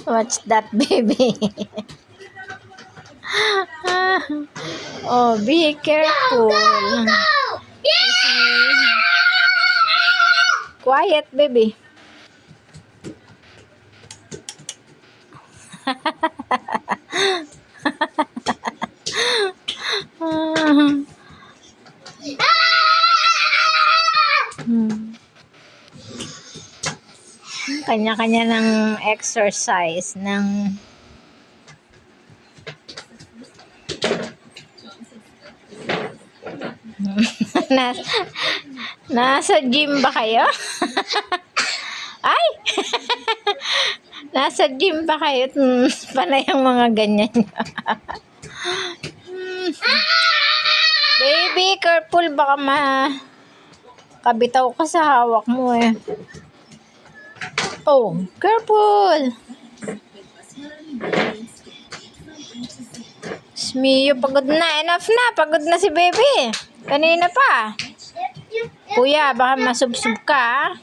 What's that, baby? Oh, be careful. Quiet, baby. Kanya-kanya ng exercise ng nasa gym ba kayo? Ay! Nasa gym ba kayo? Panay ang mga ganyan nyo. Baby, careful, baka kabitaw ka sa hawak mo eh. Oh, careful. Smio, pagod na. Enough na. Pagod na si baby. Kanina pa. Kuya, baka masubsob ka.